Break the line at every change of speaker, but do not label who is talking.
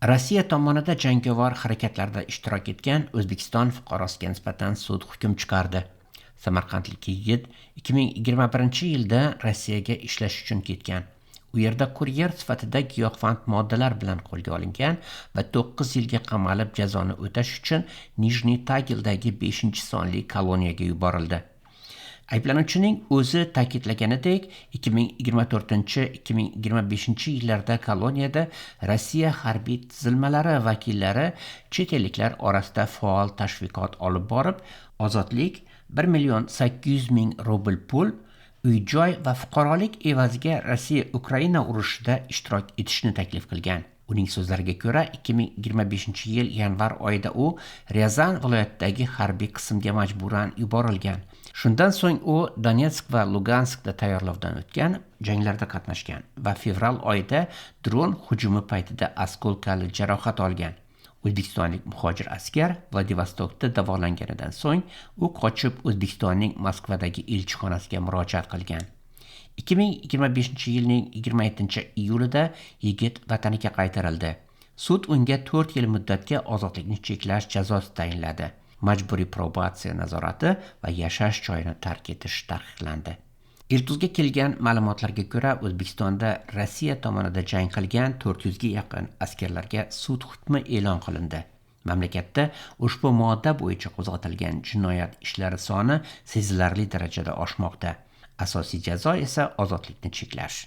Rossiya tomonidan jangovar harakatlarda ishtirok etgan O'zbekiston fuqarosiga nisbatan sud hukm chiqardi. Samarqandlik yigit 2021-yilda Rossiyaga ishlash uchun ketgan. U yerda kuryer sifatida giyohvand moddalar bilan qo'lga olingan va 9 yilga qamalib jazoni o'tash uchun Nijniy Tagildagi 5-sonli koloniyaga yuborildi. Ayblanuvchining o'zi ta'kidlaganidek, 2024-2025-yillarda koloniyada Rossiya harbiy tuzilmalari vakillari chet elliklar orasida faol tashviqot olib borib, ozodlik 1,800,000 rubl pul, uy-joy va fuqarolik evaziga Rossiya-Ukraina urushida ishtirok etishni taklif qilgan. Uning so'zlariga ko'ra, 2025-yil yanvar oyida u Ryazan viloyatidagi harbiy qismga majburan yuborilgan. Shundan so'ng u Donetsk va Luganskda tayyorlovdan o'tgan, janglarda qatnashgan va fevral oyida dron hujumi paytida oskолкali jarohat olgan. O'zbekistonlik muhojir askar Vladivostokda davolanganidan so'ng u qochib O'zbekistonning Moskvadagi elchixonasiga murojaat qilgan. 2025-yilning 27-iyulida yigit vataniga qaytarildi. Sud unga 4 yil muddatga ozodlikni cheklash jazosi tayinladi. Majburiy probatsiya nazorati va yashash joyini tark etish taqiqlandi. Iltuzga kelgan ma'lumotlarga ko'ra, O'zbekistonda Rossiya tomonidan jang qilgan 400 ga yaqin askarlarga sud hukmi e'lon qilindi. Mamlakatda ushbu modda bo'yicha qo'zg'atilgan jinoyat ishlari soni sezilarli darajada oshmoqda. Asosiy jazo esa ozodlikni cheklash.